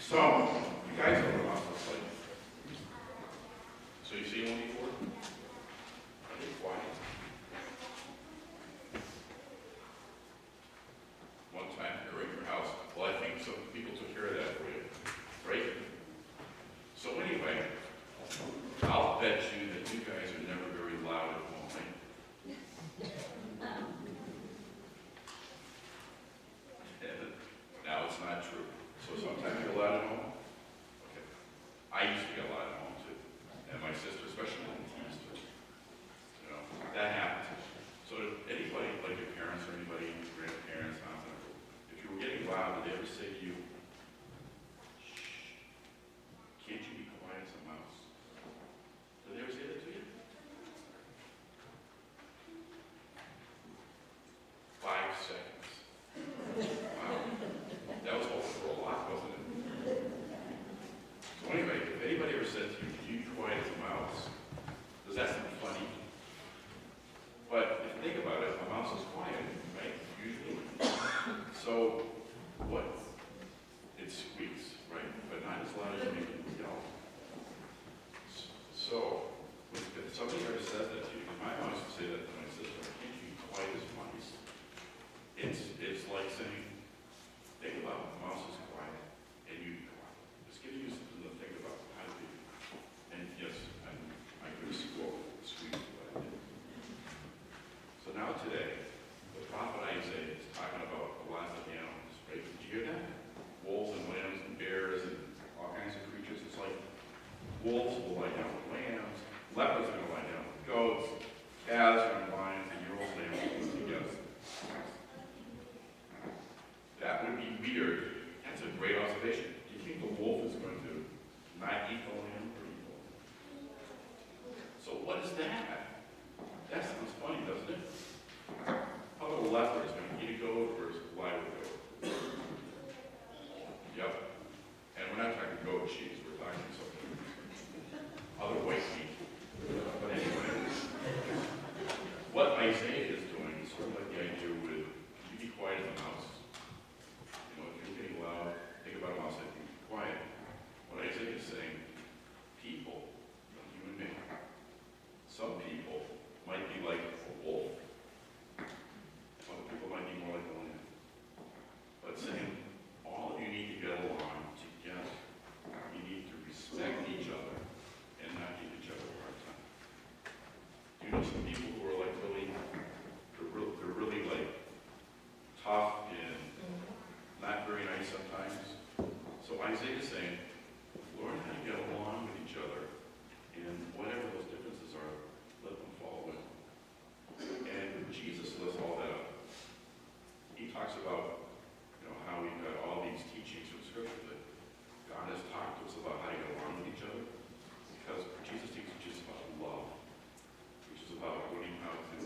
So, you guys know what a mouse looks like. So you seen one before? Are they quiet? One time you're in your house. Well, I think some people took care of that for you, right? So anyway, I'll bet you that you guys are never very loud at home, right? Now it's not true. So sometimes you're loud at home. Okay. I used to get loud at home too, and my sister, especially when she used to. You know, that happens. So did anybody, like your parents or anybody, grandparents, aunts, and uncles, if you were getting loud, did they ever say to you, "Shh, can't you be quiet as a mouse"? Did they ever say that to you? 5 seconds. Wow. That was all for a lot, wasn't it? So anyway, if anybody ever said to you, "Can you be quiet as a mouse?" does that sound funny? But if you think about it, a mouse is quiet, right? Usually. So what? It squeaks, right? But not as loud as you make it yell. So if somebody ever says that to you, my mom used to say that to my sister, "Can't you be quiet as mice?" It's like saying, think about it, the mouse is quiet, and you be quiet. Just giving you something to think about how to be. And yes, I could have spoke sweet, but I didn't. So now today, the prophet Isaiah is talking about the last of the animals, right? Did you hear that? Wolves and lambs and bears and all kinds of creatures. It's like wolves will lie down with lambs, leopards are going to lie down with goats, calves are going to lie, and year-old lambs will put together. That would be weird. That's a great observation. Do you think the wolf is going to not eat the lamb or eat the lamb? So what is that? That sounds funny, doesn't it? How about a leopard is going to eat a goat or lie with a goat? Yep. And we're not talking goat cheese. We're talking something other white meat. But anyway, what Isaiah is doing is sort of like the idea with, you be quiet as a mouse. You know, if you're getting loud, think about a mouse that can be quiet. What Isaiah is saying, people, you and me, some people might be like a wolf. Other people might be more like a lamb. But saying, all of you need to get along together. You need to respect each other and not give each other a hard time. You know some people who are like they're really like tough and not very nice sometimes. So Isaiah is saying, learn how to get along with each other, and whatever those differences are, let them fall away. And Jesus lists all that up. He talks about, you know, how we've got all these teachings from Scripture that God has talked to us about how to get along with each other, because Jesus teaches just about love, which is about learning how to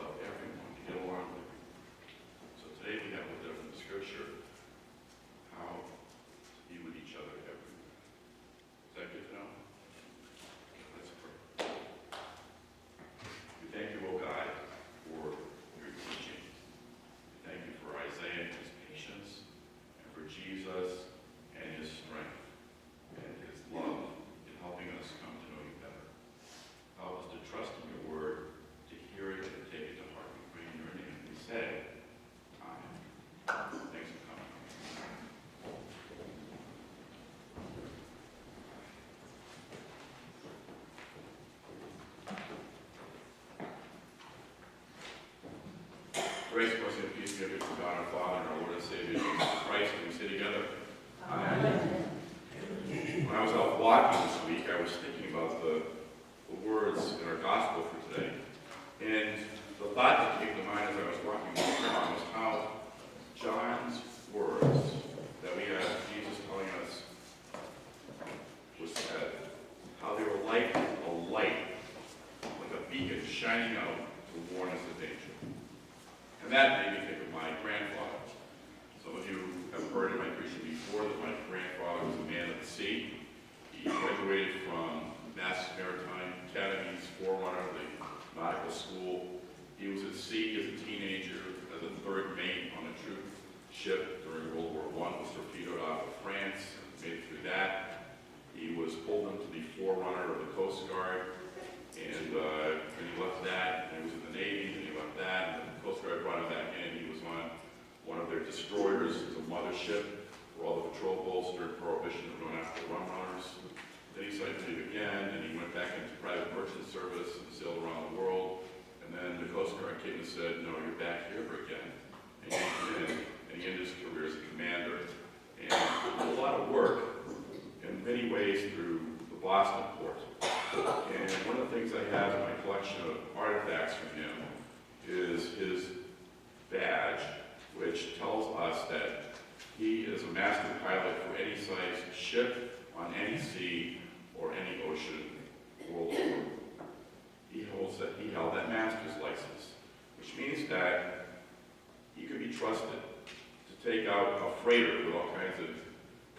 love everyone, to get along with everyone. So today we have looked at from the Scripture how to be with each other everywhere. Is that good to know? Let's pray. We thank you, O God, for your teaching. We thank you for Isaiah and his patience, and for Jesus and his strength, and his love in helping us come to know you better. Help us to trust in your word, to hear it, and to take it to heart. We pray in your name. We say, Amen. Thanks for coming. Grace, mercy, and peace be with you from God our Father and our Lord and Savior, Jesus Christ, and we say together, Amen. When I was out walking this week, I was thinking about the words in our gospel for today. And the thought that came to mind as I was walking along was how John's words that we have Jesus telling us was said, how they were like a light, like a beacon shining out to warn us of danger. And that made me think of my grandfather. Some of you have heard in my preaching before that my grandfather was a man of the sea. He graduated from Mass Maritime Academy's forerunner, the nautical school. He was at sea as a teenager, as a third mate on a troop ship during World War I, was torpedoed off of France, made it through that. He was pulled into the forerunner of the Coast Guard, and then he left that, and he was in the Navy, and he left that, and the Coast Guard brought him back in. He was on one of their destroyers, it was a mothership, where all the patrol boats during Prohibition were going after the rum runners. Then he decided to leave again, and he went back into private merchant service and sailed around the world. And then the Coast Guard came and said, no, you're back here again. And he came in, and he ended his career as a commander. And did a lot of work in many ways through the Boston port. And one of the things I have in my collection of artifacts from him is his badge, which tells us that he is a master pilot for any size ship on any sea or any ocean worldwide. He held that master's license, which means that he could be trusted to take out a freighter with all kinds of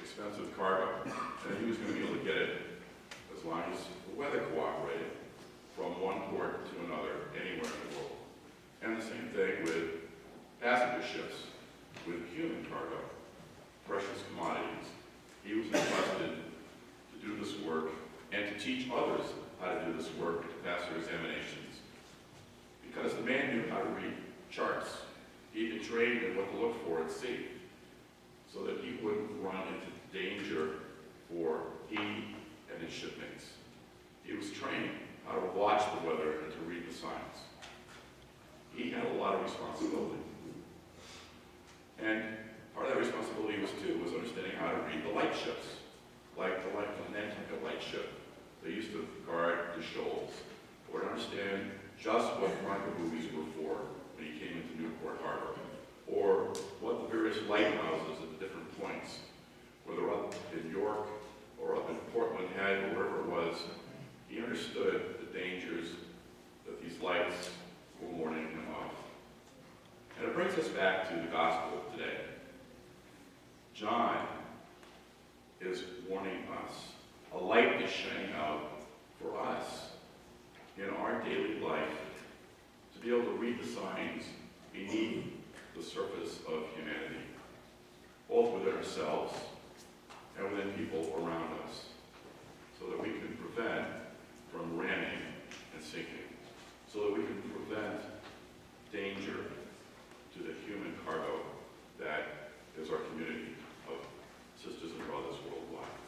expensive cargo, and he was going to be able to get it as long as the weather cooperated from one port to another anywhere in the world. And the same thing with passenger ships with human cargo, precious commodities. He was entrusted to do this work and to teach others how to do this work and to pass their examinations. Because the man knew how to read charts. He'd been trained in what to look for at sea, so that he wouldn't run into danger for he and his shipmates. He was trained how to watch the weather and to read the signs. He had a lot of responsibility. And part of that responsibility was understanding how to read the light ships, like the Nantucket light ship. They used to guard the shoals, or to understand just what rendezvous were for when he came into Newport Harbor, or what the various lighthouses at the different points, whether up in York or up in Portland Head or wherever it was. He understood the dangers that these lights were warning him of. And it brings us back to the gospel today. John is warning us. A light is shining out for us in our daily life to be able to read the signs beneath the surface of humanity, both within ourselves and within people around us, so that we can prevent from ramming and sinking, so that we can prevent danger to the human cargo that is our community of sisters and brothers worldwide.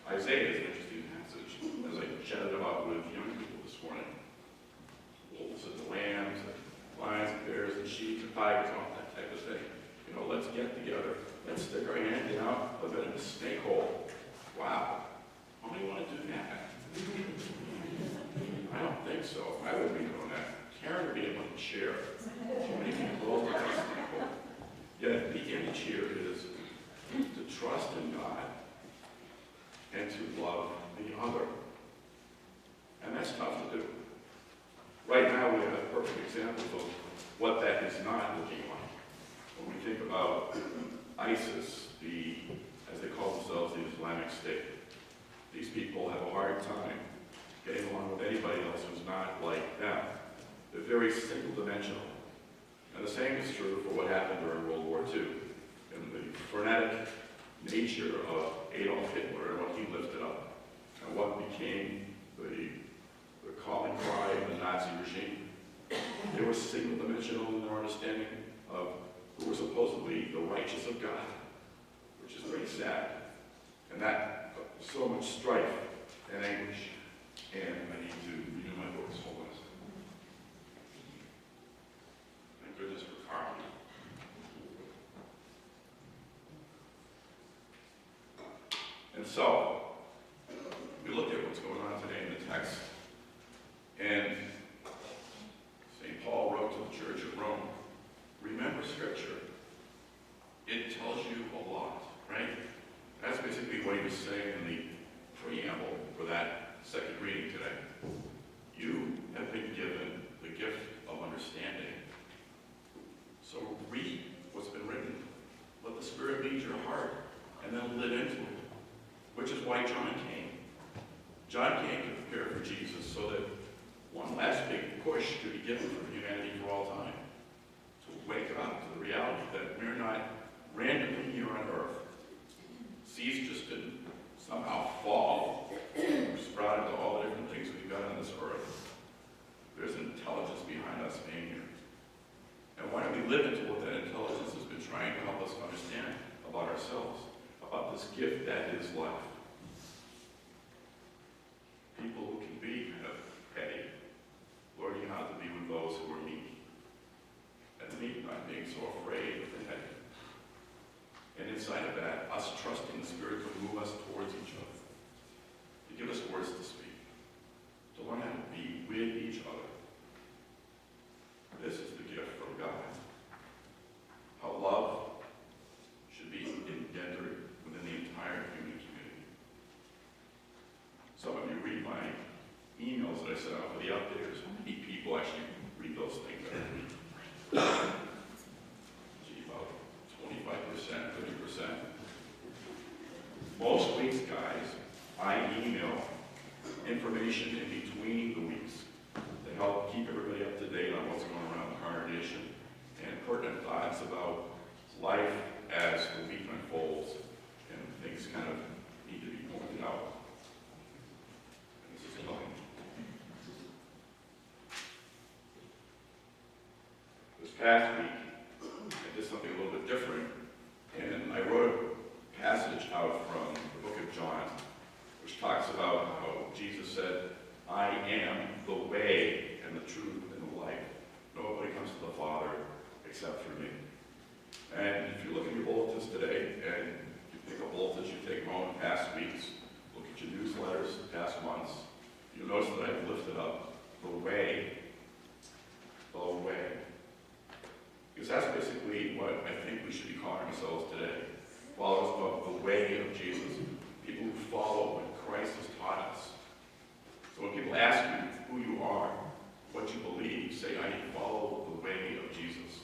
Isaiah is an interesting passage, as I chatted about with young people this morning. Wolves and lambs, and lions and bears and sheep and tigers, all that type of thing. You know, let's get together. Let's stick our hand down a bit in the snake hole. Wow. How many want to do that? I don't think so. I wouldn't be doing that. Karen would be able to share. Too many people over that snake hole. Yet the image here is to trust in God and to love the other. And that's tough to do. Right now we have perfect examples of what that is not looking like. When we think about ISIS, as they call themselves, the Islamic State, these people have a hard time getting along with anybody else who's not like them. They're very single-dimensional. And the same is true for what happened during World War II. And the frenetic nature of Adolf Hitler and what he lifted up, and what became the calling cry of the Nazi regime. They were single-dimensional in their understanding of who were supposedly the righteous of God, which is very sad. And that so much strife and anguish. And I need to renew my books. Hold on a second. Thank goodness for Carl. And so, we look at what's going on today in the text. And St. Paul wrote to the church at Rome, remember Scripture. It tells you a lot, right? That's basically what he was saying in the preamble for that second reading today. You have been given the gift of understanding. So read what's been written. Let the Spirit lead your heart, and then live into it. Which is why John came. John came to prepare for Jesus so that one last big push could be given for humanity for all time. To wake up to the reality that we're not randomly here on earth, seeds just didn't somehow fall, sprout into all the different things we've got on this earth. There's intelligence behind us being here. And why don't we live into what that intelligence has been trying to help us understand about ourselves, about this gift that is life. People who can be kind of petty, learning how to be with those who are meek. And meek, not being so afraid of the head. And inside of that, us trusting the Spirit to move us towards each other, to give us words to speak, to learn how to be with each other. This is the gift from God. How love should be engendered within the entire human community. Some of you read my emails that I sent out for the updaters. How many people actually read those things every week? Gee, about 25%, 30%. Most weeks, guys, I email information in between the weeks to help keep everybody up to date on what's going on around the congregation and pertinent thoughts about life as the week unfolds and things kind of need to be pointed out. And this is nothing. This past week, I did something a little bit different, and I wrote a passage out from the book of John, which talks about how Jesus said, I am the way and the truth and the life. Nobody comes to the Father except through me. And if you look at your bulletins today, and you pick up bulletins you take home in past weeks, look at your newsletters past months, you'll notice that I've lifted up the way. The way. Because that's basically what I think we should be calling ourselves today. Followers of the way of Jesus. People who follow what Christ has taught us. So when people ask you who you are, what you believe, say, I follow the way of Jesus.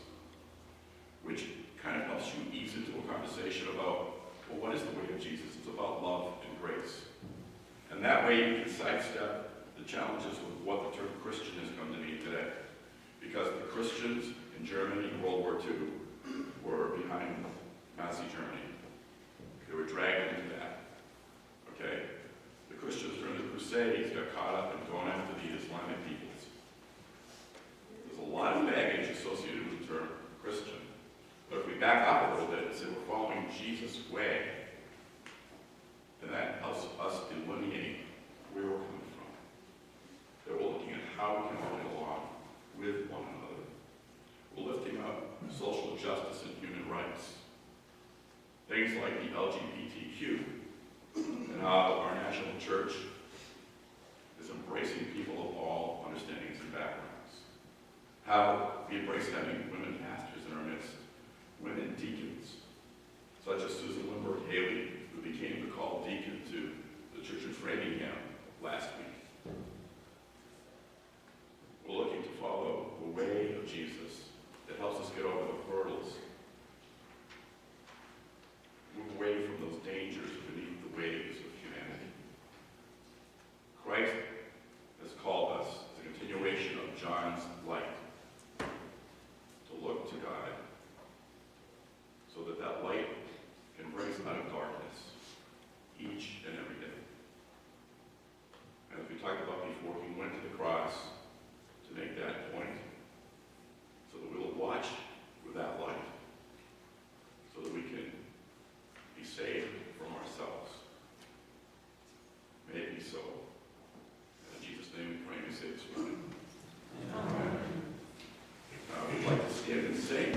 Which kind of helps you ease into a conversation about, well, what is the way of Jesus? It's about love and grace. And that way you can sidestep the challenges of what the term Christian has come to mean today. Because the Christians in Germany in World War II were behind Nazi Germany. They were dragged into that. Okay? The Christians during the Crusades got caught up and gone after the Islamic peoples. There's a lot of baggage associated with the term Christian. But if we back up a little bit and say we're following Jesus' way, then that helps us delineate where we're coming from. That we're looking at how we can all get along with one another. We're lifting up social justice and human rights. Things like the LGBTQ, and how our national church is embracing people of all understandings and backgrounds. How we embrace having women pastors in our midst.